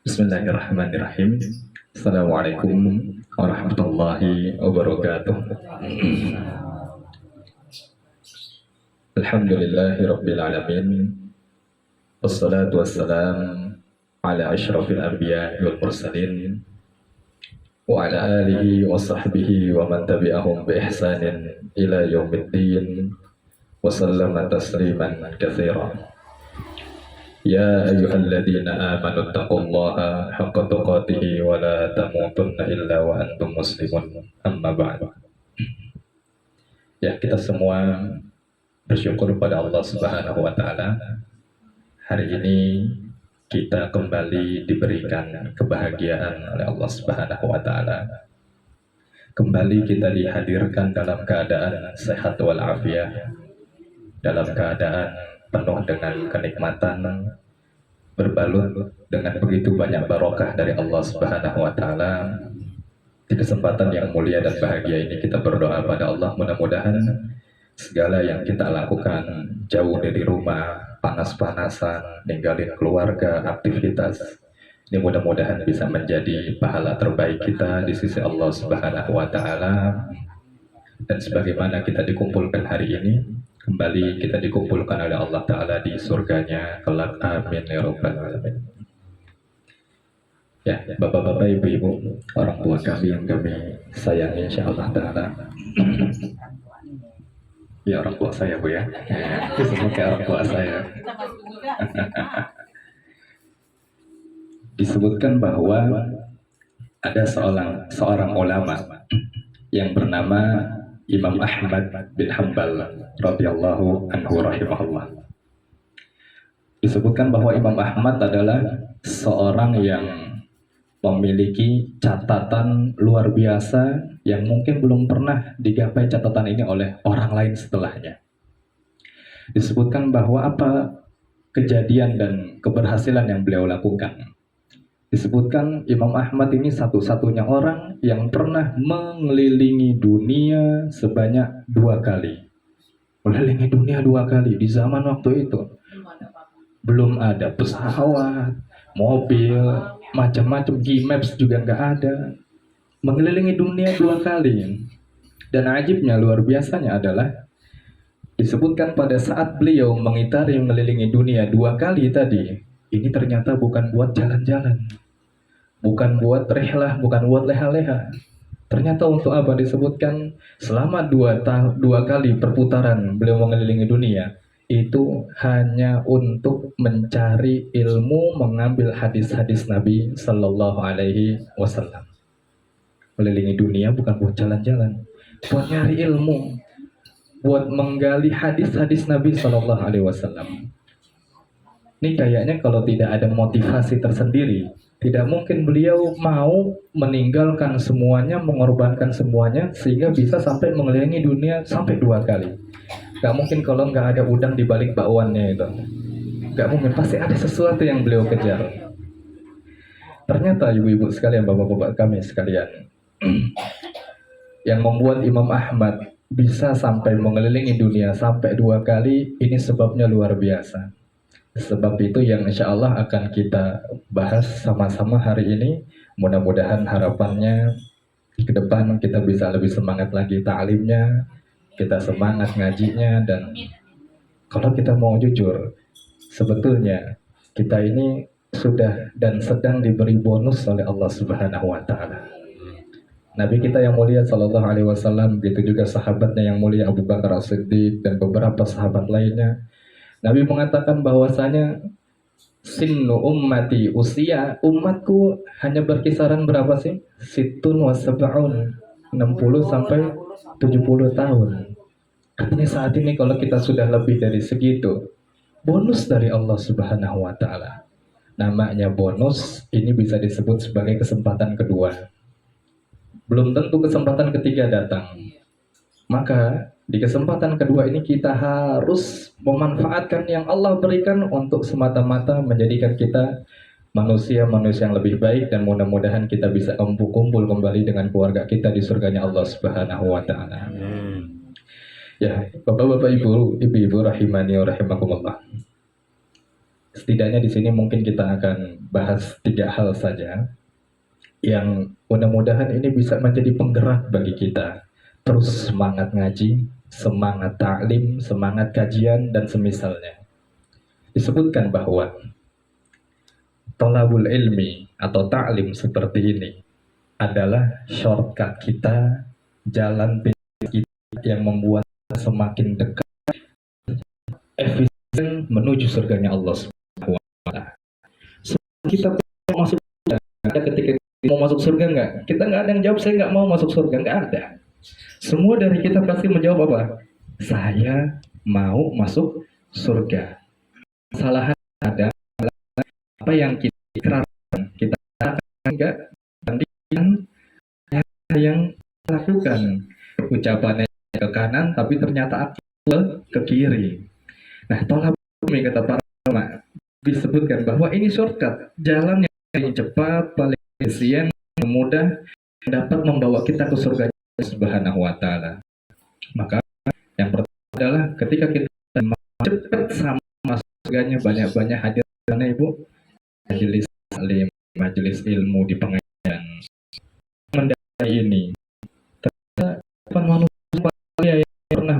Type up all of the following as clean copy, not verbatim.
Bismillahirrahmanirrahim. Assalamualaikum warahmatullahi wabarakatuh. Alhamdulillahi rabbil alamin. Wassalatu wassalam ala asyrafil anbiya wal mursalin wa ala alihi wa sahbihi wa man tabi'ahum bi ihsanin ila yaumiddin wa sallama tasliman katsiran. Ya ayyuhalladzina amanu taqullaha haqqa tuqatih wa la tamutunna illa wa antum muslimun. Amma ba'd. Ya, kita semua bersyukur pada Allah Subhanahu wa taala. Hari ini kita kembali diberikan kebahagiaan oleh Allah Subhanahu wa taala. Kembali kita dihadirkan dalam keadaan sehat walafiat, dalam keadaan penuh dengan kenikmatan, berbalut dengan begitu banyak barokah dari Allah Subhanahu wa taala. Di kesempatan yang mulia dan bahagia ini kita berdoa pada Allah, mudah-mudahan segala yang kita lakukan jauh dari rumah, panas-panasan, ninggalin keluarga, aktivitas, ini mudah-mudahan bisa menjadi pahala terbaik kita di sisi Allah Subhanahu wa taala. Dan sebagaimana kita dikumpulkan hari ini, kembali kita dikumpulkan oleh Allah Ta'ala di surganya kelak, amin ya rabbal alamin. Ya, bapak-bapak, ibu-ibu, orang tua kami yang kami sayangi insyaallah Ta'ala. Ya, orang tua saya, Bu, ya. Itu semua kayak orang tua saya. Disebutkan bahwa ada seorang ulama yang bernama Imam Ahmad bin Hanbal radhiyallahu anhu rahimahullah. Disebutkan bahwa Imam Ahmad adalah seorang yang memiliki catatan luar biasa yang mungkin belum pernah digapai catatan ini oleh orang lain setelahnya. Disebutkan bahwa apa kejadian dan keberhasilan yang beliau lakukan. Disebutkan Imam Ahmad ini satu-satunya orang yang pernah mengelilingi dunia sebanyak 2 kali. Mengelilingi dunia 2 kali di zaman waktu itu. Belum ada pesawat, mobil, macam-macam, G-Maps juga nggak ada. Mengelilingi dunia 2 kali. Dan ajibnya, luar biasanya adalah disebutkan pada saat beliau mengelilingi dunia 2 kali tadi, ini ternyata bukan buat jalan-jalan, bukan buat rihlah, bukan buat leha-leha. Ternyata untuk apa? Disebutkan selama 2 kali perputaran beliau mengelilingi dunia, itu hanya untuk mencari ilmu, mengambil hadis-hadis Nabi Sallallahu Alaihi Wasallam. Mengelilingi dunia bukan buat jalan-jalan, buat nyari ilmu, buat menggali hadis-hadis Nabi Sallallahu Alaihi Wasallam. Ini kayaknya kalau tidak ada motivasi tersendiri, tidak mungkin beliau mau meninggalkan semuanya, mengorbankan semuanya, sehingga bisa sampai mengelilingi dunia sampai 2 kali. Gak mungkin kalau nggak ada udang di balik bakwannya itu. Gak mungkin, pasti ada sesuatu yang beliau kejar. Ternyata ibu-ibu sekalian, bapak-bapak kami sekalian, yang membuat Imam Ahmad bisa sampai mengelilingi dunia sampai 2 kali, ini sebabnya luar biasa. Sebab itu yang insya Allah akan kita bahas sama-sama hari ini. Mudah-mudahan harapannya ke depan kita bisa lebih semangat lagi ta'limnya, kita semangat ngajinya. Dan kalau kita mau jujur, sebetulnya kita ini sudah dan sedang diberi bonus oleh Allah Subhanahu wa taala. Nabi kita yang mulia Sallallahu Alaihi Wasallam, begitu juga sahabatnya yang mulia Abu Bakar As-Siddiq dan beberapa sahabat lainnya, Nabi mengatakan bahwasanya sinnu ummati, usia umatku hanya berkisaran berapa sih? Situn wa sab'un, 60 sampai 70 tahun. Artinya saat ini kalau kita sudah lebih dari segitu, bonus dari Allah Subhanahu wa taala. Namanya bonus, ini bisa disebut sebagai kesempatan kedua. Belum tentu kesempatan ketiga datang. Maka di kesempatan kedua ini kita harus memanfaatkan yang Allah berikan untuk semata-mata menjadikan kita manusia-manusia yang lebih baik, dan mudah-mudahan kita bisa kumpul kembali dengan keluarga kita di surganya Allah Subhanahu wa taala. Ya, Bapak-bapak, Ibu-ibu rahimani wa rahimakumullah. Setidaknya di sini mungkin kita akan bahas 3 hal saja yang mudah-mudahan ini bisa menjadi penggerak bagi kita terus semangat ngaji, semangat taklim, semangat kajian dan semisalnya. Disebutkan bahwa thalabul ilmi atau taklim seperti ini adalah shortcut kita, jalan pintas kita yang membuat kita semakin dekat, efisien menuju surganya Allah Subhanahu wa Ta'ala. Kita mau masuk surga, ketika mau masuk surga enggak? Kita nggak ada yang jawab saya nggak mau masuk surga, nggak ada. Semua dari kita pasti menjawab apa? Saya mau masuk surga. Kesalahan ada apa yang kita ikrarkan, kita enggak bandingkan yang lakukan. Ucapannya ke kanan tapi ternyata ke kiri. Nah, tolak kata para ulama disebutkan bahwa ini shortcut, jalan yang paling cepat, paling efisien, mudah, dapat membawa kita ke surga Subhanahu wa Ta'ala. Maka yang pertama adalah ketika kita cepat sama surganya, banyak-banyak hadir karena Ibu majelis taklim, majelis ilmu di pengajian mendai ini. Ternyata manusia yang pernah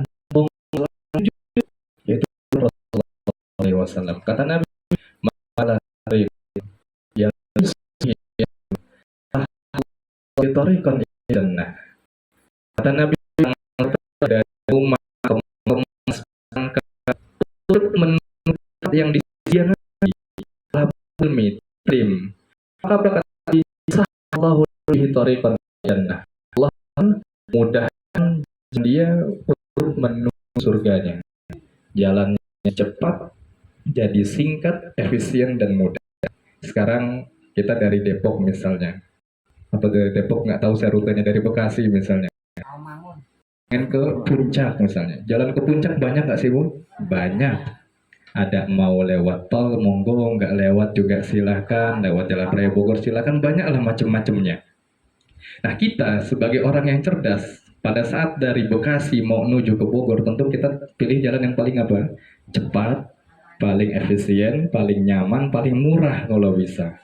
yaitu Rasulullah SAW. Kata Nabi, malah yang ditorikon jannah. Kata Nabi dari umat untuk menurut yang disediakan tim, maka berkata Allahu bihitorikon jannah. Allah mudahkan dia untuk menuju surganya. Jalannya cepat, jadi singkat, efisien dan mudah. Sekarang kita dari Depok misalnya, atau dari Depok nggak tahu saya rutenya dari Bekasi misalnya, pengen ke puncak misalnya, jalan ke puncak banyak nggak sih Bu? Banyak. Ada mau lewat tol monggo, nggak lewat juga silahkan, lewat jalan raya Bogor silahkan, banyaklah macam-macamnya. Nah kita sebagai orang yang cerdas, pada saat dari Bekasi mau menuju ke Bogor, tentu kita pilih jalan yang paling apa? Cepat, paling efisien, paling nyaman, paling murah kalau bisa.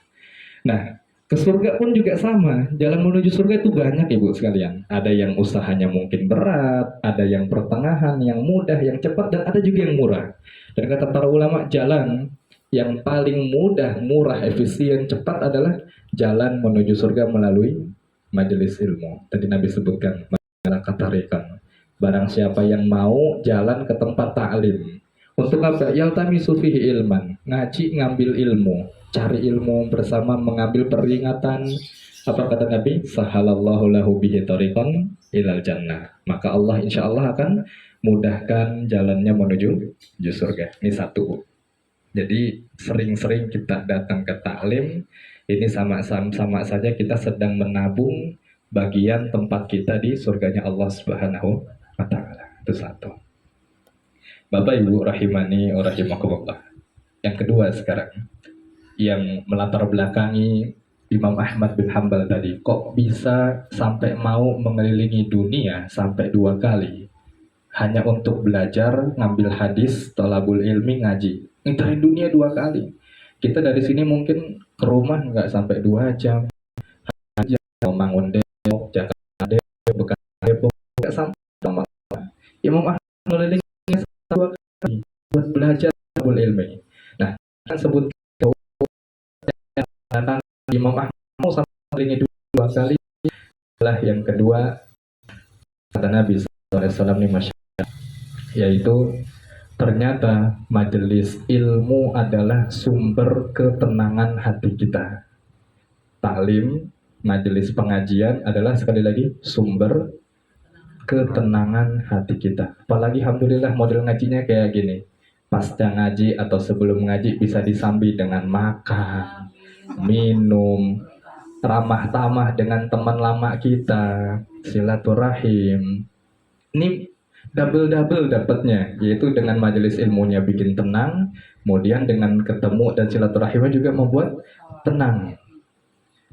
Nah, ke surga pun juga sama. Jalan menuju surga itu banyak Ibu sekalian. Ada yang usahanya mungkin berat, ada yang pertengahan, yang mudah, yang cepat, dan ada juga yang murah. Dan kata para ulama, jalan yang paling mudah, murah, efisien, cepat adalah jalan menuju surga melalui majelis ilmu. Tadi Nabi sebutkan, katarikan. Barang siapa yang mau jalan ke tempat ta'lim. Untuk apa? Yaltamisu fihi ilman. Ngaji, ngambil ilmu. Cari ilmu bersama, mengambil peringatan. Apa kata Nabi? Sahalallahu lahu bihi tariqan ilal jannah. Maka Allah insya Allah akan mudahkan jalannya menuju surga. Ini satu. Jadi sering-sering kita datang ke taklim, ini sama saja kita sedang menabung bagian tempat kita di surganya Allah Subhanahu wa Ta'ala. Itu satu. Bapak Ibu rahimani wa rahimakumullah. Yang kedua sekarang, yang melatar belakangi Imam Ahmad bin Hanbal tadi, kok bisa sampai mau mengelilingi dunia sampai 2 kali hanya untuk belajar, ngambil hadis, thalabul ilmi, ngaji. Ngitarin dunia 2 kali. Kita dari sini mungkin ke rumah nggak sampai 2 jam. Aja membangun Depok, Jakarta, Depok, Depok, nggak sampai. Imam Ahmad mengelilingi 2 kali buat belajar thalabul ilmi. Nah, kan sebut tentang Imam Ahmad mau sampai 2 kali adalah yang kedua kata Nabi SAW ini yaitu ternyata majelis ilmu adalah sumber ketenangan hati kita. Taklim, majelis pengajian adalah sekali lagi sumber ketenangan hati kita. Apalagi alhamdulillah model ngajinya kayak gini. Pasca ngaji atau sebelum ngaji bisa disambi dengan makan, minum, ramah-tamah dengan teman lama kita, silaturahim. Ini double dapatnya, yaitu dengan majelis ilmunya bikin tenang, kemudian dengan ketemu dan silaturahimnya juga membuat tenang.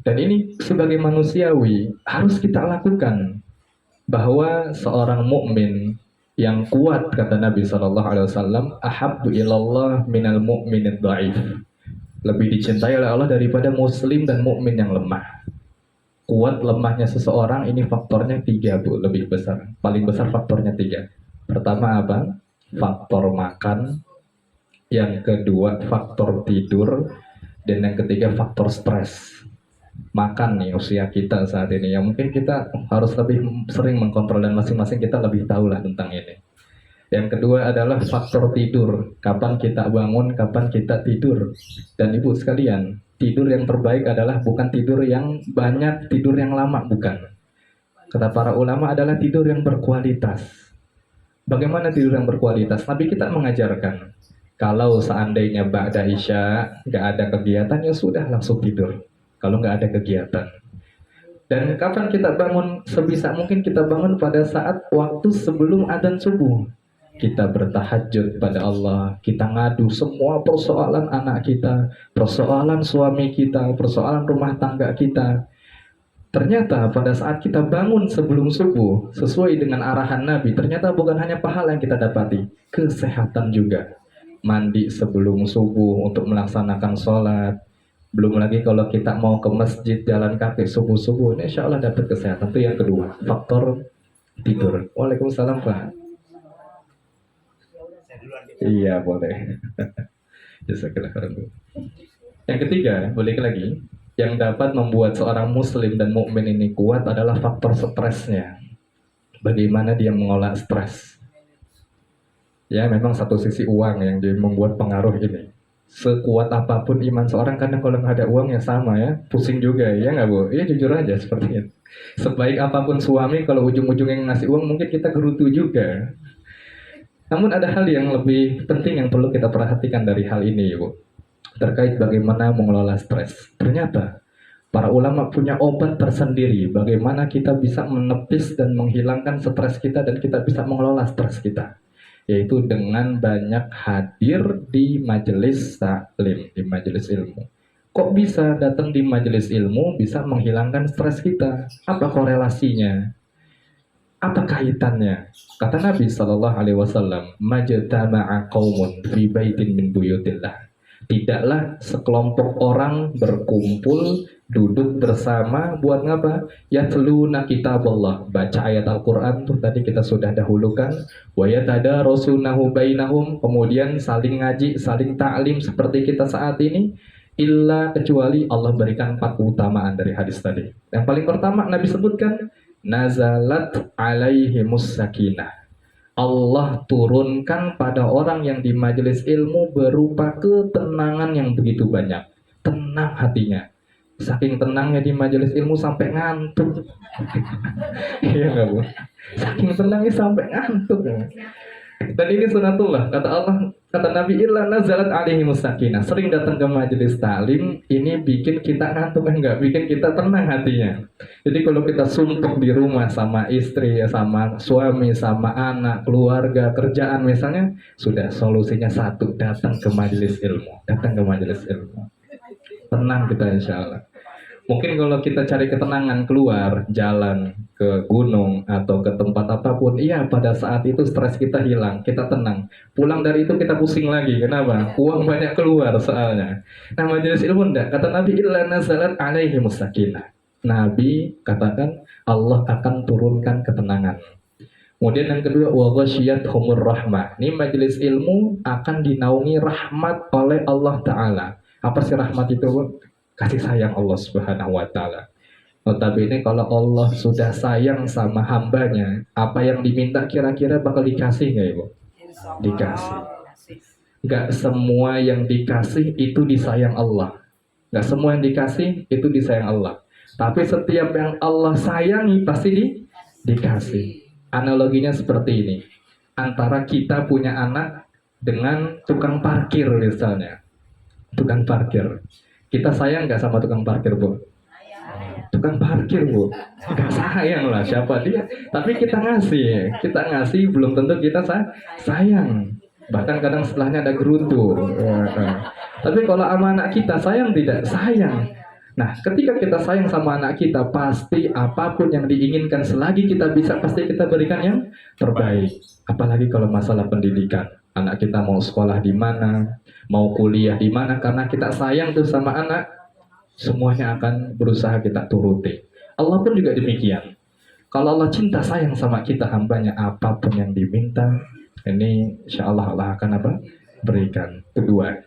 Dan ini sebagai manusiawi harus kita lakukan, bahwa seorang mukmin Yang kuat kata Nabi Shallallahu Alaihi Wasallam, ahabbu ilallah minal mu'minid dhaif. Lebih dicintai oleh Allah daripada muslim dan mukmin yang lemah. Kuat lemahnya seseorang ini faktornya tiga, Bu, lebih besar. Paling besar faktornya tiga. Pertama apa? Faktor makan. Yang kedua faktor tidur. Dan yang ketiga faktor stres. Makan nih usia kita saat ini. Ya mungkin kita harus lebih sering mengkontrol dan masing-masing kita lebih tahu lah tentang ini. Yang kedua adalah faktor tidur. Kapan kita bangun, kapan kita tidur. Dan ibu sekalian, tidur yang terbaik adalah bukan tidur yang banyak, tidur yang lama, bukan. Kata para ulama adalah tidur yang berkualitas. Bagaimana tidur yang berkualitas? Nabi kita mengajarkan, kalau seandainya ba'da isya, nggak ada kegiatan, ya sudah langsung tidur. Kalau nggak ada kegiatan. Dan kapan kita bangun? Sebisa mungkin kita bangun pada saat waktu sebelum adzan subuh. Kita bertahajud pada Allah, kita ngadu semua persoalan anak kita, persoalan suami kita, persoalan rumah tangga kita. Ternyata pada saat kita bangun sebelum subuh, sesuai dengan arahan Nabi, ternyata bukan hanya pahala yang kita dapati, kesehatan juga. Mandi sebelum subuh untuk melaksanakan sholat. Belum lagi kalau kita mau ke masjid jalan kaki subuh-subuh, ini insya Allah dapat kesehatan. Itu yang kedua, faktor tidur. Waalaikumsalam, Pak. Iya, boleh. Jazakallah khairan. Yang ketiga, balik lagi, yang dapat membuat seorang muslim dan mukmin ini kuat adalah faktor stresnya. Bagaimana dia mengolah stres. Ya, memang satu sisi uang yang dia membuat pengaruh ini. Sekuat apapun iman seorang, kadang kalau nggak ada uang ya sama ya, pusing juga ya nggak, Bu? Iya, jujur aja seperti itu. Sebaik apapun suami, kalau ujung-ujungnya ngasih uang mungkin kita gerutu juga. Namun ada hal yang lebih penting yang perlu kita perhatikan dari hal ini, Bu. Terkait bagaimana mengelola stres. Ternyata para ulama punya obat tersendiri bagaimana kita bisa menepis dan menghilangkan stres kita dan kita bisa mengelola stres kita. Yaitu dengan banyak hadir di majelis taklim, di majelis ilmu. Kok bisa datang di majelis ilmu bisa menghilangkan stres kita? Apa korelasinya? Apa kaitannya? Kata Nabi Shallallahu Alaihi Wasallam, "Majtama'a qaumun fi baitin min buyutillah." Tidaklah sekelompok orang berkumpul duduk bersama buat ngapa? Yatluna kitaballah, baca ayat Al-Qur'an tuh tadi kita sudah dahulukan. Wa yatadarasunahu bainahum, kemudian saling ngaji, saling ta'lim seperti kita saat ini. Illa kecuali Allah berikan 4 keutamaan dari hadis tadi. Yang paling pertama Nabi sebutkan nazalat alaihimus sakinah. Allah turunkan pada orang yang di majelis ilmu berupa ketenangan yang begitu banyak. Tenang hatinya. Saking tenangnya di majelis ilmu sampai ngantuk. Iya nggak, Bu? Saking tenangnya sampai ngantuk. Dan ini sunatullah, kata Allah, kata Nabi, illa nazalat alaihi musakinah. Sering datang ke majelis taklim, ini bikin kita ngantuk, enggak, bikin kita tenang hatinya. Jadi kalau kita suntuk di rumah sama istri, sama suami, sama anak, keluarga, kerjaan misalnya, sudah solusinya satu, datang ke majelis ilmu. Datang ke majelis ilmu. Tenang kita insya Allah. Mungkin kalau kita cari ketenangan keluar, jalan ke gunung atau ke tempat apapun, iya pada saat itu stres kita hilang, kita tenang. Pulang dari itu kita pusing lagi, kenapa? Uang banyak keluar soalnya. Nah majelis ilmu enggak, kata Nabi, illa nazalat alaihi musakinah. Nabi katakan Allah akan turunkan ketenangan. Kemudian yang kedua, wa ghasyiyathumur rahmah. Ini majelis ilmu akan dinaungi rahmat oleh Allah Ta'ala. Apa sih rahmat itu? Kasih sayang Allah Subhanahu wa Ta'ala. Notabene kalau Allah sudah sayang sama hambanya, apa yang diminta kira-kira bakal dikasih nggak, Ibu? Dikasih. Nggak semua yang dikasih itu disayang Allah. Nggak semua yang dikasih itu disayang Allah. Tapi setiap yang Allah sayangi pasti dikasih. Analoginya seperti ini. Antara kita punya anak dengan tukang parkir misalnya. Tukang parkir. Kita sayang nggak sama tukang parkir, Bu? Tukang parkir, Bu. Nggak sayang lah, siapa dia. Tapi kita ngasih. Kita ngasih belum tentu kita sayang. Bahkan kadang setelahnya ada gerutu. Tapi kalau sama anak kita sayang tidak? Sayang. Nah, ketika kita sayang sama anak kita, pasti apapun yang diinginkan selagi kita bisa, pasti kita berikan yang terbaik. Apalagi kalau masalah pendidikan. Anak kita mau sekolah di mana, mau kuliah di mana, karena kita sayang tuh sama anak, semuanya akan berusaha kita turuti. Allah pun juga demikian. Kalau Allah cinta sayang sama kita hambanya, apapun yang diminta, ini insya Allah Allah akan apa? Berikan.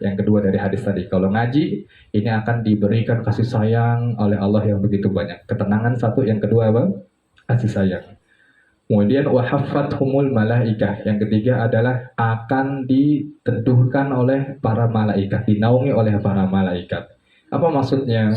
Yang kedua dari hadis tadi, kalau ngaji, ini akan diberikan kasih sayang oleh Allah yang begitu banyak. Ketenangan satu, yang kedua apa? Kasih sayang. Kemudian humul malaikah. Yang ketiga adalah akan diteduhkan oleh para malaikat, dinaungi oleh para malaikat. Apa maksudnya?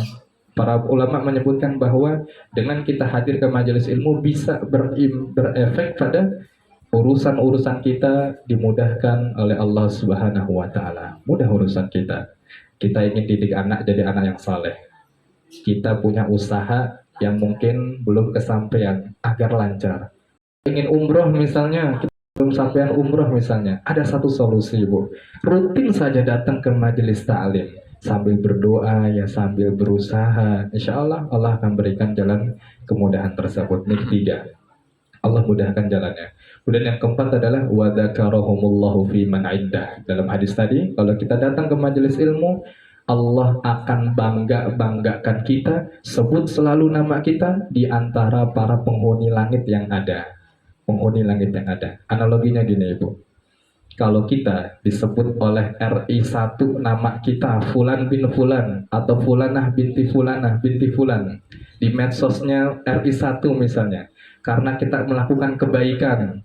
Para ulama menyebutkan bahwa dengan kita hadir ke majelis ilmu bisa berefek pada urusan-urusan kita dimudahkan oleh Allah Subhanahu wa taala. Mudah urusan kita. Kita ingin didik anak jadi anak yang saleh. Kita punya usaha yang mungkin belum kesampaian agar lancar. Ingin umroh misalnya, kita belum sampai umroh misalnya, ada satu solusi, Bu. Rutin saja datang ke majelis ta'lim sambil berdoa, ya sambil berusaha, insya Allah Allah akan berikan jalan kemudahan tersebut. Ini ketiga, Allah mudahkan jalannya. Kemudian yang keempat adalah wadzakarahumullahu fi man indah. Dalam hadis tadi, kalau kita datang ke majelis ilmu, Allah akan banggakan kita, sebut selalu nama kita di antara para penghuni langit yang ada. Penghuni langit yang ada. Analoginya gini, Ibu. Kalau kita disebut oleh RI 1 nama kita Fulan bin Fulan atau Fulanah binti Fulan di medsosnya RI 1 misalnya, karena kita melakukan kebaikan,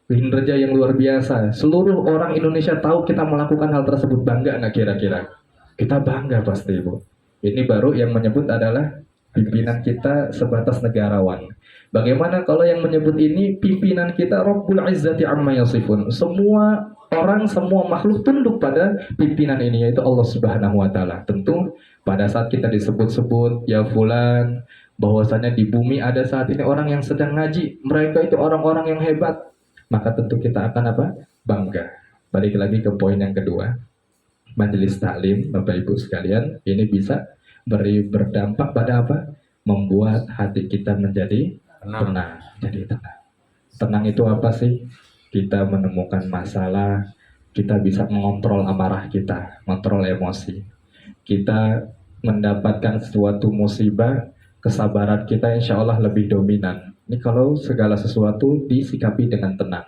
kinerja yang luar biasa, seluruh orang Indonesia tahu kita melakukan hal tersebut, bangga nggak kira-kira? Kita bangga pasti, Bu. Ini baru yang menyebut adalah pimpinan kita sebatas negarawan. Bagaimana kalau yang menyebut ini pimpinan kita Rabbul Izzati Amma Yasifun? Semua orang, semua makhluk tunduk pada pimpinan ini, yaitu Allah Subhanahu wa taala. Tentu pada saat kita disebut-sebut ya fulan, bahwasanya di bumi ada saat ini orang yang sedang ngaji, mereka itu orang-orang yang hebat, maka tentu kita akan apa? Bangga. Balik lagi ke poin yang kedua. Majelis taklim, Bapak Ibu sekalian, ini bisa berdampak pada apa? Membuat hati kita menjadi tenang. Jadi tenang. Tenang itu apa sih? Kita menemukan masalah, kita bisa mengontrol amarah kita, mengontrol emosi. Kita mendapatkan suatu musibah, kesabaran kita insya Allah lebih dominan. Ini kalau segala sesuatu disikapi dengan tenang.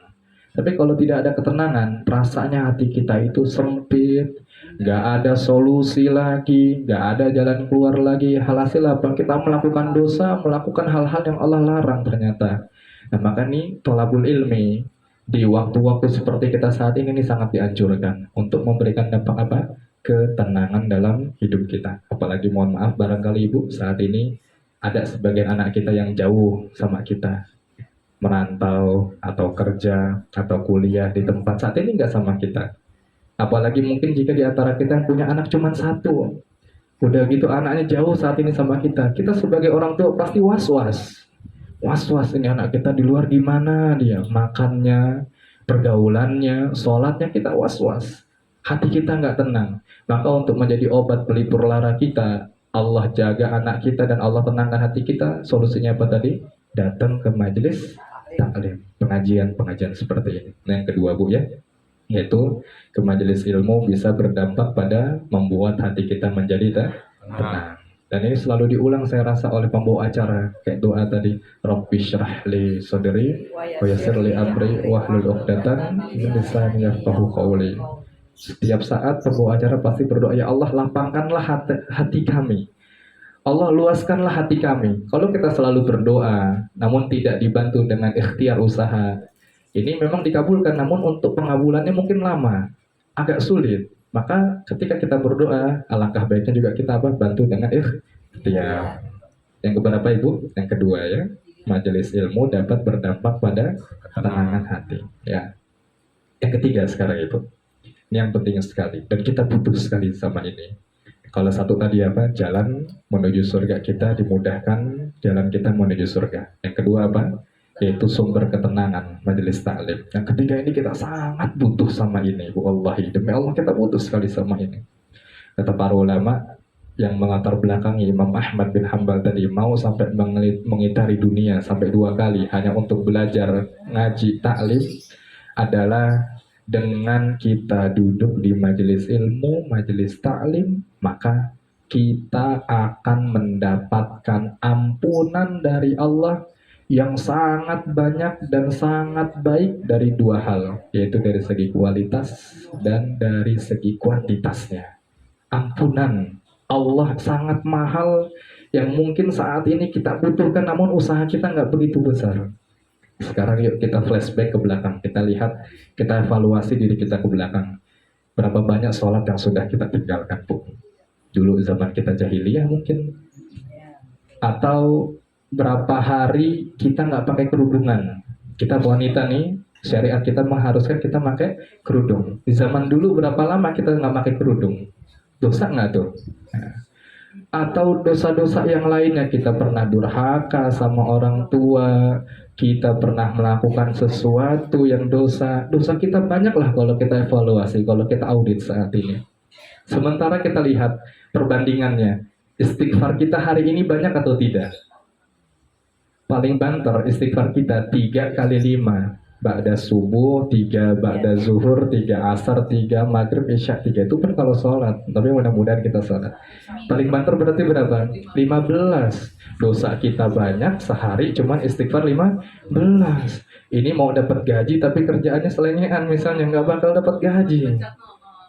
Tapi kalau tidak ada ketenangan, rasanya hati kita itu sempit, nggak ada solusi lagi, nggak ada jalan keluar lagi. Hasil apa? Kita melakukan dosa, melakukan hal-hal yang Allah larang ternyata. Nah, maka nih tolabul ilmi di waktu-waktu seperti kita saat ini sangat dianjurkan untuk memberikan dampak apa? Ketenangan dalam hidup kita. Apalagi mohon maaf barangkali Ibu saat ini ada sebagian anak kita yang jauh sama kita, merantau atau kerja atau kuliah di tempat saat ini nggak sama kita. Apalagi mungkin jika di antara kita punya anak cuma satu, udah gitu anaknya jauh saat ini sama kita. Kita sebagai orang tua pasti was-was. Was-was ini anak kita di luar gimana dia, makannya, pergaulannya, sholatnya, kita was-was. Hati kita nggak tenang. Maka untuk menjadi obat pelipur lara kita, Allah jaga anak kita dan Allah tenangkan hati kita, solusinya apa tadi? Datang ke majelis taklim, pengajian seperti ini. Nah, yang kedua, Bu, ya, yaitu ke majelis ilmu bisa berdampak pada membuat hati kita menjadi tenang. Dan ini selalu diulang saya rasa oleh pembawa acara, kayak doa tadi, Rabbi syrah li sadri wa yassir li amri wahlul 'uqdatam min lisani yafqahu qawli. Setiap saat pembawa acara pasti berdoa, ya Allah lapangkanlah hati kami. Allah luaskanlah hati kami. Kalau kita selalu berdoa, namun tidak dibantu dengan ikhtiar usaha, ini memang dikabulkan, namun untuk pengabulannya mungkin lama, agak sulit. Maka ketika kita berdoa, alangkah baiknya juga kita bantu dengan ikhtiar. Yang keberapa, Ibu? Yang kedua, ya, majelis ilmu dapat berdampak pada ketenangan hati. Ya. Yang ketiga sekarang, Ibu, ini yang penting sekali dan kita butuh sekali sama ini. Kalau satu tadi jalan menuju surga kita dimudahkan, jalan kita menuju surga. Yang kedua apa? Yaitu sumber ketenangan, majelis taklim. Yang ketiga ini kita sangat butuh sama ini, Bu, wallahi demi Allah kita butuh sekali sama ini. Kata para ulama, yang melatar belakangi Imam Ahmad bin Hambal tadi mau sampai mengitari dunia sampai 2 kali hanya untuk belajar ngaji taklim adalah dengan kita duduk di majelis ilmu, majelis taklim, maka kita akan mendapatkan ampunan dari Allah yang sangat banyak dan sangat baik dari 2 hal, yaitu dari segi kualitas dan dari segi kuantitasnya. Ampunan Allah sangat mahal yang mungkin saat ini kita butuhkan, namun usaha kita nggak begitu besar. Sekarang yuk kita flashback ke belakang, kita lihat, kita evaluasi diri kita ke belakang. Berapa banyak sholat yang sudah kita tinggalkan, Bu? Dulu zaman kita jahiliyah mungkin. Atau berapa hari kita nggak pakai kerudungan. Kita wanita nih, syariat kita mengharuskan kita pakai kerudung. Di zaman dulu berapa lama kita nggak pakai kerudung? Dosa nggak tuh? Nah, atau dosa-dosa yang lainnya, kita pernah durhaka sama orang tua, kita pernah melakukan sesuatu yang dosa kita banyak lah kalau kita evaluasi, kalau kita audit saat ini. Sementara kita lihat perbandingannya, istighfar kita hari ini banyak atau tidak? Paling banter istighfar kita 3 kali 5, ba'da subuh 3, ba'da zuhur 3, asar 3, maghrib isya 3. Itu pun kalau sholat, tapi mudah-mudahan kita sholat. Paling banter berarti berapa? 15. Dosa kita banyak, sehari cuman istighfar 15. Ini mau dapat gaji tapi kerjaannya selengean misalnya, nggak bakal dapat gaji,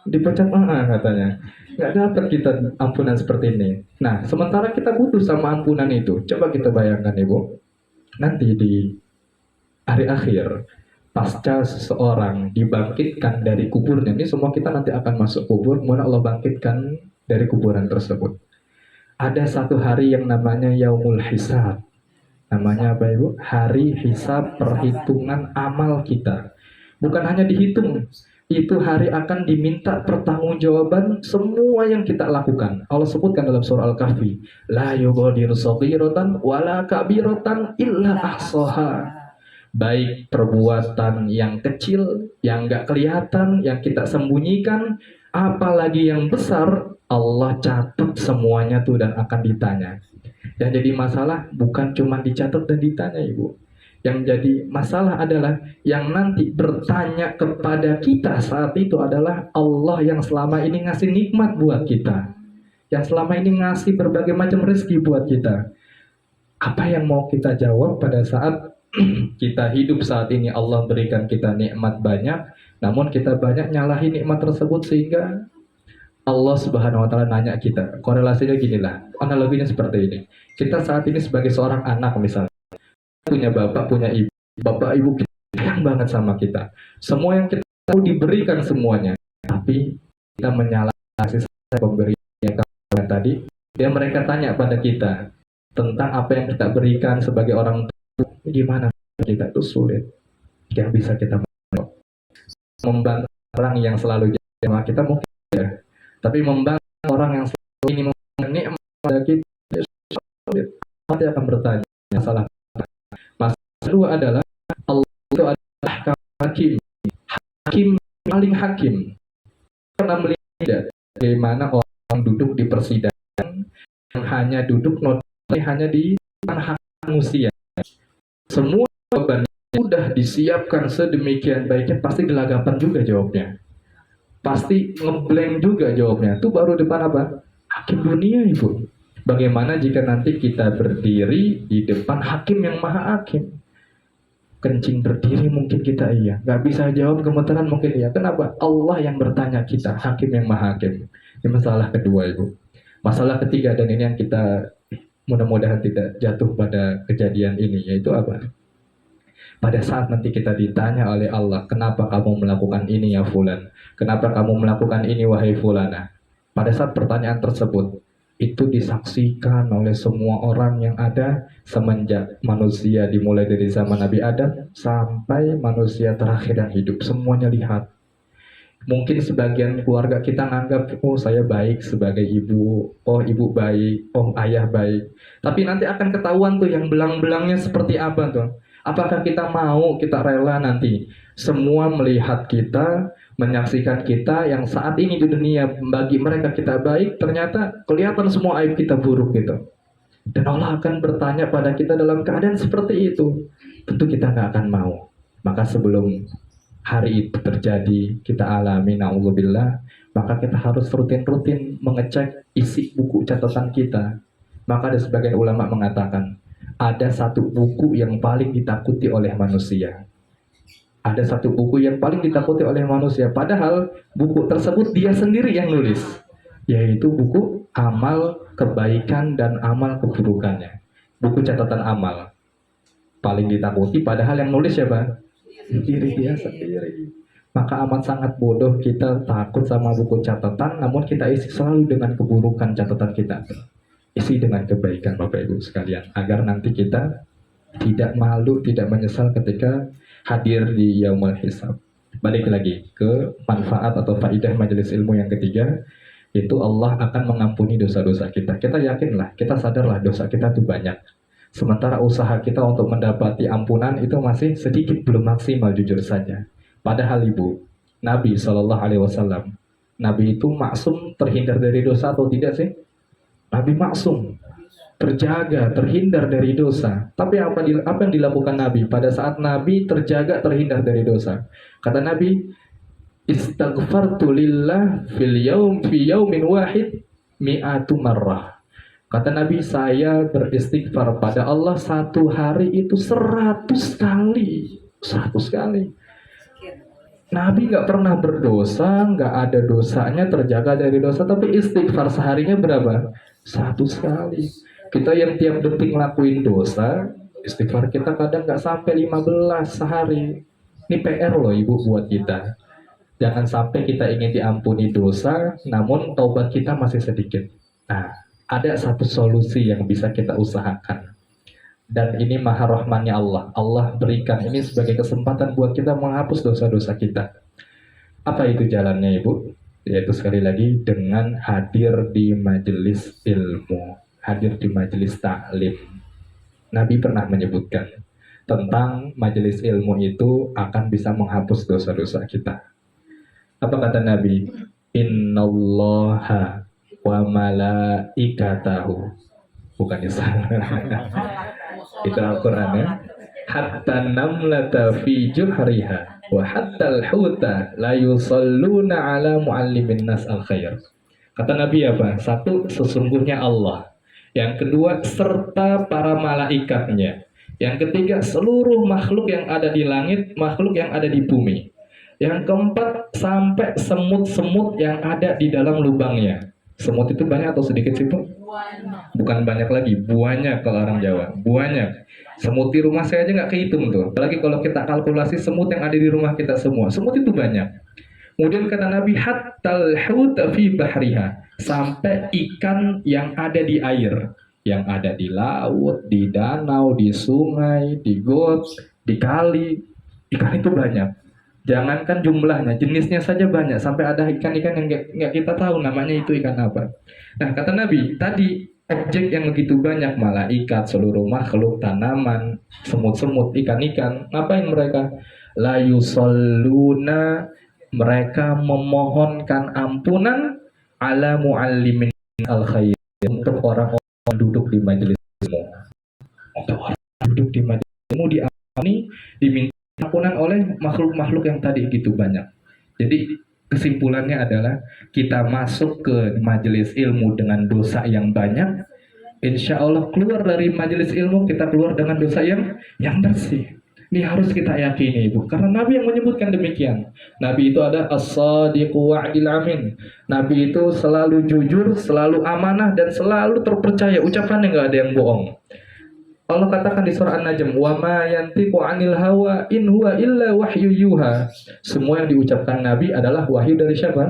dipecat katanya, nggak dapat kita ampunan seperti ini. Nah, sementara kita butuh sama ampunan itu. Coba kita bayangkan, Ibu, nanti di hari akhir, pasca seseorang dibangkitkan dari kuburnya, ini semua kita nanti akan masuk kubur, kemudian Allah bangkitkan dari kuburan tersebut. Ada satu hari yang namanya Yaumul Hisab. Namanya apa, Ibu? Hari hisab, perhitungan amal kita. Bukan hanya dihitung, itu hari akan diminta pertanggungjawaban semua yang kita lakukan. Allah sebutkan dalam surah Al-Kahfi, la yughadiru shaghiratan wala kabiratan illa ahsaha. Baik perbuatan yang kecil, yang nggak kelihatan, yang kita sembunyikan, apalagi yang besar, Allah catat semuanya tuh dan akan ditanya. Yang jadi masalah bukan cuma dicatat dan ditanya, Ibu. Yang jadi masalah adalah yang nanti bertanya kepada kita saat itu adalah Allah yang selama ini ngasih nikmat buat kita, yang selama ini ngasih berbagai macam rezeki buat kita. Apa yang mau kita jawab pada saat kita hidup saat ini? Allah berikan kita nikmat banyak, namun kita banyak nyalahin nikmat tersebut sehingga Allah Subhanahu wa taala nanya kita. Korelasinya gini lah, analoginya seperti ini. Kita saat ini sebagai seorang anak misalnya, punya bapak, punya ibu. Bapak ibu kita sayang banget sama kita. Semua yang kita tahu diberikan semuanya. Tapi kita menyalahkan kasih sayang pemberian yang tadi. Dia mereka tanya pada kita tentang apa yang kita berikan sebagai orang tua. Gimana kita itu sulit. Yang bisa kita membantu orang yang selalu jadi sama kita mungkin ya. Tapi membantu orang yang selalu ini nikmat pada kita sulit. Nanti akan bertanya masalah. Masalah kedua adalah Allah itu adalah hakim. Hakim paling hakim. Karena melihat bagaimana orang duduk di persidangan yang hanya duduk hanya di depan hak manusia. Semua beban sudah disiapkan sedemikian baiknya, pasti gelagapan juga jawabnya. Pasti ngeblank juga jawabnya. Itu baru depan apa? Hakim dunia, Ibu. Bagaimana jika nanti kita berdiri di depan hakim yang maha hakim? Kencing berdiri mungkin kita iya, nggak bisa jawab gemeteran mungkin iya. Kenapa? Allah yang bertanya kita, hakim yang maha hakim. Ini masalah kedua, Ibu. Masalah ketiga, dan ini yang kita mudah-mudahan tidak jatuh pada kejadian ini, yaitu apa? Pada saat nanti kita ditanya oleh Allah, kenapa kamu melakukan ini ya Fulan? Kenapa kamu melakukan ini wahai Fulana? Pada saat pertanyaan tersebut, itu disaksikan oleh semua orang yang ada semenjak manusia dimulai dari zaman Nabi Adam sampai manusia terakhir yang hidup. Semuanya lihat. Mungkin sebagian keluarga kita nganggap, oh saya baik sebagai ibu, oh ibu baik, oh ayah baik. Tapi nanti akan ketahuan tuh yang belang-belangnya seperti apa tuh. Apakah kita mau, kita rela nanti semua melihat kita, menyaksikan kita yang saat ini di dunia bagi mereka kita baik, ternyata kelihatan semua aib kita buruk gitu. Dan Allah akan bertanya pada kita dalam keadaan seperti itu. Tentu kita nggak akan mau. Maka sebelum hari itu terjadi, kita alami, na'udzubillah, maka kita harus rutin-rutin mengecek isi buku catatan kita. Maka ada sebagian ulama mengatakan, ada satu buku yang paling ditakuti oleh manusia. Ada satu buku yang paling ditakuti oleh manusia, padahal buku tersebut dia sendiri yang nulis, yaitu buku amal kebaikan dan amal keburukannya. Buku catatan amal paling ditakuti, padahal yang nulis siapa? Diri dia sendiri. Maka amat sangat bodoh kita takut sama buku catatan, namun kita isi selalu dengan keburukan catatan kita. Isi dengan kebaikan Bapak Ibu sekalian, agar nanti kita tidak malu, tidak menyesal ketika hadir di yaumul hisab. Balik lagi ke manfaat atau faidah majelis ilmu yang ketiga, itu Allah akan mengampuni dosa-dosa kita. Kita yakinlah, kita sadarlah dosa kita itu banyak. Sementara usaha kita untuk mendapati ampunan itu masih sedikit, belum maksimal jujur saja. Padahal Ibu, Nabi SAW, Nabi itu maksum terhindar dari dosa atau tidak sih? Nabi maksum, terjaga, terhindar dari dosa. Tapi apa yang dilakukan Nabi pada saat Nabi terjaga, terhindar dari dosa? Kata Nabi, istaghfartu lillah fi yaumin wahid mi'atu marrah. Kata Nabi, saya beristighfar pada Allah satu hari itu 100 kali. 100 kali. Nabi nggak pernah berdosa, nggak ada dosanya, terjaga dari dosa, tapi istighfar seharinya berapa? 100 kali. Kita yang tiap detik ngelakuin dosa, istighfar kita kadang nggak sampai 15 sehari. Ini PR loh Ibu buat kita. Jangan sampai kita ingin diampuni dosa, namun taubat kita masih sedikit. Nah, ada satu solusi yang bisa kita usahakan. Dan ini maha rahmannya Allah. Allah berikan ini sebagai kesempatan buat kita menghapus dosa-dosa kita. Apa itu jalannya Ibu? Yaitu sekali lagi dengan hadir di majelis ilmu, hadir di majelis taklim. Nabi pernah menyebutkan tentang majelis ilmu itu akan bisa menghapus dosa-dosa kita. Apa kata Nabi? Innallaha wa malaikatahu. Bukan Islam. Itu Al-Quran ya. Hatta namlata fi juhriha wa hatta al-huta la yusalluna ala muallimin nas al-khair. Kata Nabi apa? Satu, sesungguhnya Allah. Yang kedua, serta para malaikatnya. Yang ketiga, seluruh makhluk yang ada di langit, makhluk yang ada di bumi. Yang keempat, sampai semut-semut yang ada di dalam lubangnya. Semut itu banyak atau sedikit sih, Bu? Bukan banyak lagi, banyak kalau orang Jawa. Banyak. Semut di rumah saya aja nggak kehitung tuh. Apalagi kalau kita kalkulasi semut yang ada di rumah kita semua. Semut itu banyak. Kemudian kata Nabi, hattal huta fi bahriha. Sampai ikan yang ada di air. Yang ada di laut, di danau, di sungai, di got, di kali. Ikan itu banyak. Jangankan jumlahnya, jenisnya saja banyak. Sampai ada ikan-ikan yang nggak kita tahu namanya itu ikan apa. Nah, kata Nabi, tadi objek yang begitu banyak, malaikat, seluruh makhluk, tanaman, semut-semut, ikan-ikan, ngapain mereka? La yusalluna, mereka memohonkan ampunan ala muallimin al-khair, untuk orang-orang duduk di majelis ilmu. Untuk orang duduk di majelis ilmu diampuni, diminta ampunan oleh makhluk-makhluk yang tadi gitu banyak. Jadi kesimpulannya adalah kita masuk ke majelis ilmu dengan dosa yang banyak, insya Allah keluar dari majelis ilmu kita keluar dengan dosa yang bersih. Ini harus kita yakini Ibu, karena Nabi yang menyebutkan demikian. Nabi itu ada as-sadiqu wa'dil amin. Nabi itu selalu jujur, selalu amanah, dan selalu terpercaya. Ucapannya nggak ada yang bohong. Allah katakan di surah An-Najm, wa ma yantiqu 'anil hawa in huwa illa wahyu yuha. Semua yang diucapkan Nabi adalah wahyu dari siapa?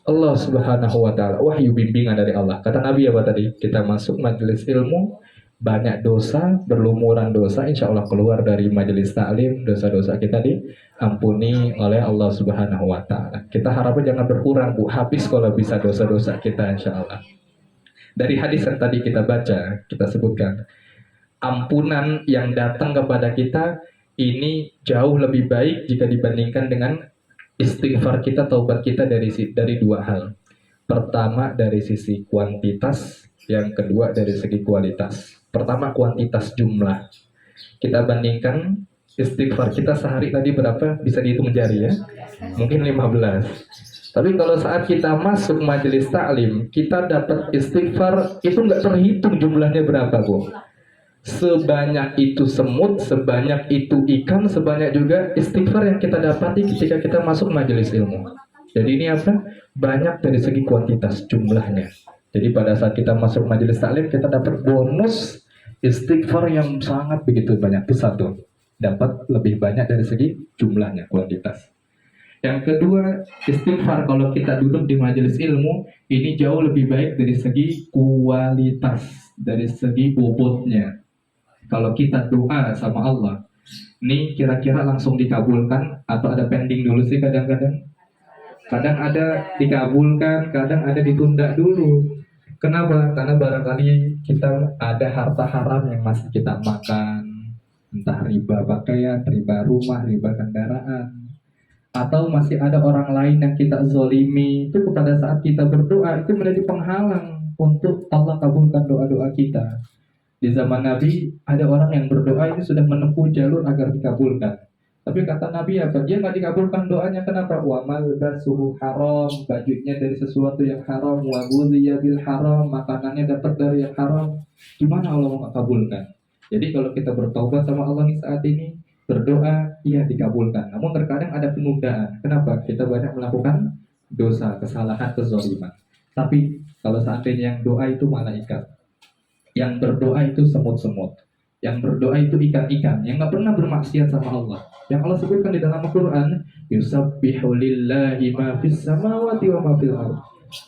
Allah Subhanahu wa taala. Wahyu bimbingan dari Allah. Kata Nabi apa tadi? Kita masuk majelis ilmu, banyak dosa, berlumuran dosa, insya Allah keluar dari majelis taklim, dosa-dosa kita diampuni oleh Allah Subhanahu wa taala. Kita harapnya jangan berkurang, Bu. Habis kalau bisa dosa-dosa kita, insya Allah. Dari hadis yang tadi kita baca, kita sebutkan ampunan yang datang kepada kita ini jauh lebih baik jika dibandingkan dengan istighfar kita, taubat kita dari dua hal. Pertama dari sisi kuantitas, yang kedua dari segi kualitas. Pertama kuantitas jumlah. Kita bandingkan istighfar kita sehari tadi berapa, bisa dihitung jari ya. Mungkin 15. Tapi kalau saat kita masuk majelis taklim, kita dapat istighfar itu nggak terhitung jumlahnya berapa, Bu. Sebanyak itu semut, sebanyak itu ikan, sebanyak juga istighfar yang kita dapati ketika kita masuk majelis ilmu. Jadi ini apa? Banyak dari segi kuantitas jumlahnya. Jadi pada saat kita masuk majelis taklim, kita dapat bonus istighfar yang sangat begitu banyak. Itu satu. Dapat lebih banyak dari segi jumlahnya, kuantitas. Yang kedua, istighfar kalau kita duduk di majelis ilmu, ini jauh lebih baik dari segi kualitas, dari segi bobotnya. Kalau kita doa sama Allah, ini kira-kira langsung dikabulkan atau ada pending dulu sih kadang-kadang? Kadang ada dikabulkan, kadang ada ditunda dulu. Kenapa? Karena barangkali kita ada harta haram yang masih kita makan, entah riba pakaian, riba rumah, riba kendaraan, atau masih ada orang lain yang kita zolimi. Itu pada saat kita berdoa itu menjadi penghalang untuk Allah kabulkan doa-doa kita. Di zaman Nabi ada orang yang berdoa ini sudah menempuh jalur agar dikabulkan. Tapi kata Nabi apa? Dia nggak dikabulkan doanya. Kenapa? Wa malbasuhu haram, bajunya dari sesuatu yang haram, wa ghudhiya bil haram, makanannya dapat dari yang haram. Gimana Allah mau kabulkan? Jadi kalau kita bertaubat sama Allah nih saat ini, berdoa, iya dikabulkan. Namun terkadang ada penundaan. Kenapa? Kita banyak melakukan dosa, kesalahan, kezaliman. Tapi kalau seandainya yang doa itu malaikat, yang berdoa itu semut-semut, yang berdoa itu ikan-ikan, yang nggak pernah bermaksiat sama Allah. Yang Allah sebutkan di dalam Al-Quran, yusabbihu lillahi ma fis samawati wa ma fil ardh.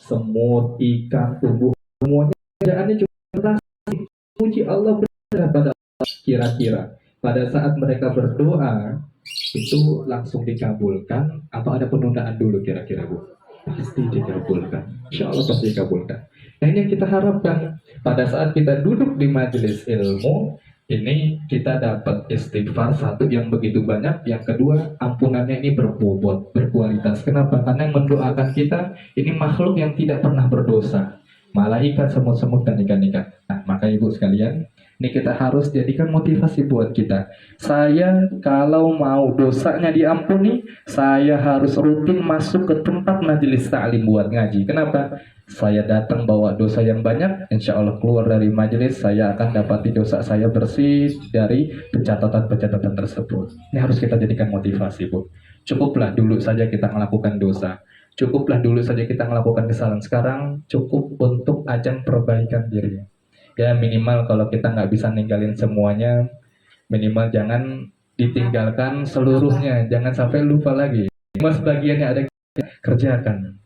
Semut, ikan, tumbuh, semuanya kerjaannya cuma bertasbih, puji Allah berada pada Allah. Kira-kira pada saat mereka berdoa itu langsung dikabulkan atau ada penundaan dulu kira-kira, Bu? Pasti dikabulkan. Insya Allah pasti dikabulkan. Nah ini yang kita harapkan. Pada saat kita duduk di majelis ilmu, ini kita dapat istighfar satu yang begitu banyak. Yang kedua, ampunannya ini berbobot, berkualitas. Kenapa? Karena yang mendoakan kita ini makhluk yang tidak pernah berdosa. Malaikat, semut-semut, dan ikan-ikan. Nah, maka ibu sekalian, ini kita harus jadikan motivasi buat kita. Saya kalau mau dosanya diampuni, saya harus rutin masuk ke tempat majelis taklim buat ngaji. Kenapa? Saya datang bawa dosa yang banyak, insya Allah keluar dari majelis, saya akan dapati dosa saya bersih dari pencatatan-pencatatan tersebut. Ini harus kita jadikan motivasi, Bu. Cukuplah dulu saja kita melakukan dosa. Cukuplah dulu saja kita melakukan kesalahan. Sekarang cukup untuk ajang perbaikan diri. Ya minimal kalau kita nggak bisa ninggalin semuanya, minimal jangan ditinggalkan seluruhnya. Jangan sampai lupa lagi. Minimal sebagiannya ada kerjakan.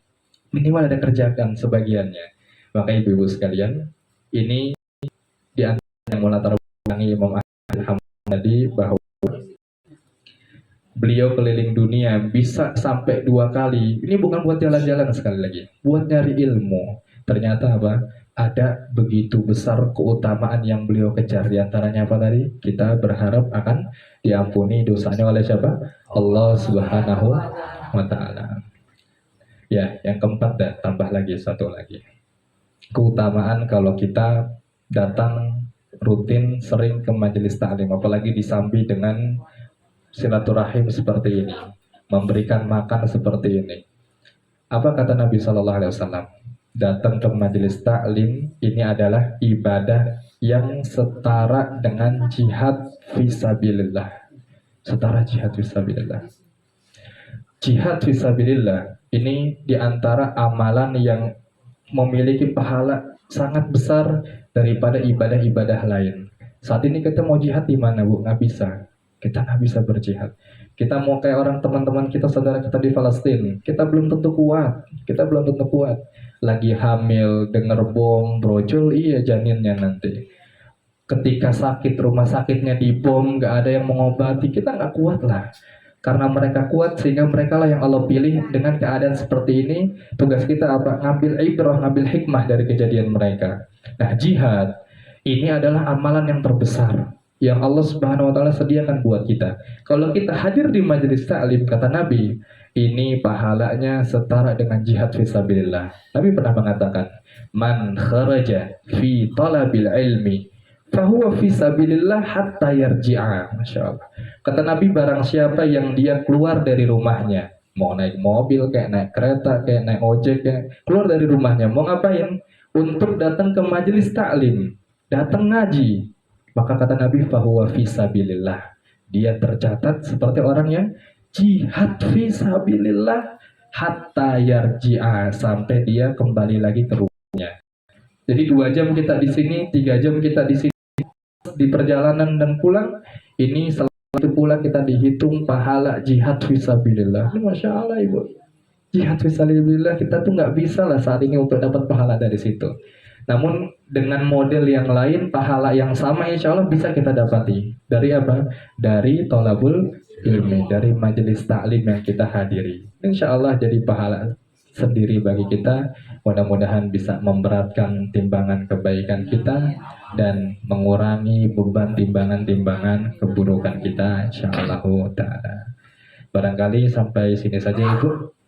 Minimal ada kerjakan sebagiannya. Maka ibu-ibu sekalian, ini di antara yang melatar belakangi Imam Ahmad tadi bahwa beliau keliling dunia bisa sampai 2 kali. Ini bukan buat jalan-jalan sekali lagi, buat nyari ilmu. Ternyata apa? Ada begitu besar keutamaan yang beliau kejar. Di antaranya apa tadi? Kita berharap akan diampuni dosanya oleh siapa? Allah Subhanahu wa Ta'ala. Ya, yang keempat dah, tambah lagi satu lagi. Keutamaan kalau kita datang rutin sering ke majelis taklim, apalagi disambi dengan silaturahim seperti ini, memberikan makan seperti ini. Apa kata Nabi Shallallahu Alaihi Wasallam? Datang ke majelis taklim ini adalah ibadah yang setara dengan jihad fisabilillah. Setara jihad fisabilillah. Jihad fisabilillah ini diantara amalan yang memiliki pahala sangat besar daripada ibadah-ibadah lain. Saat ini kita mau jihad di mana, Bu? Nggak bisa. Kita nggak bisa berjihad. Kita mau kayak orang teman-teman kita, saudara kita di Palestina. Kita belum tentu kuat. Kita belum tentu kuat. Lagi hamil, dengar bom, brojol, iya janinnya nanti. Ketika sakit, rumah sakitnya dibom, nggak ada yang mengobati, kita nggak kuat lah. Karena mereka kuat sehingga mereka lah yang Allah pilih. Dengan keadaan seperti ini, tugas kita apa? Ngambil ibrah, ngambil hikmah dari kejadian mereka. Nah, jihad ini adalah amalan yang terbesar. yang Allah Subhanahu wa taala sediakan buat kita. Kalau kita hadir di majelis taklim, kata Nabi, ini pahalanya setara dengan jihad fisabilillah. Nabi pernah mengatakan, "Man kharaja fi talabil ilmi fahuwa fisabilillah hatta yarji'a." Masya Allah. Kata Nabi, barang siapa yang dia keluar dari rumahnya, mau naik mobil, kayak naik kereta, kayak naik ojek, kayak keluar dari rumahnya, mau ngapain? Untuk datang ke majelis taklim, datang ngaji, maka kata Nabi, fahuwa fisabilillah. Dia tercatat seperti orang yang jihad fisabilillah hatta yarji'a, sampai dia kembali lagi ke rumahnya. Jadi 2 jam kita di sini, 3 jam kita di sini, di perjalanan dan pulang, ini setelah itu pula kita dihitung pahala jihad fisabilillah. Ini Masya Allah Ibu, jihad fisabilillah kita tuh nggak bisa lah saat ini untuk dapat pahala dari situ. Namun dengan model yang lain, pahala yang sama insya Allah bisa kita dapati. Dari apa? Dari tolabul ilmi, dari majelis taklim yang kita hadiri. Insya Allah jadi pahala sendiri bagi kita. Mudah-mudahan bisa memberatkan timbangan kebaikan kita dan mengurangi beban timbangan-timbangan keburukan kita. Insya Allah ta'ala. Barangkali sampai sini saja Ibu.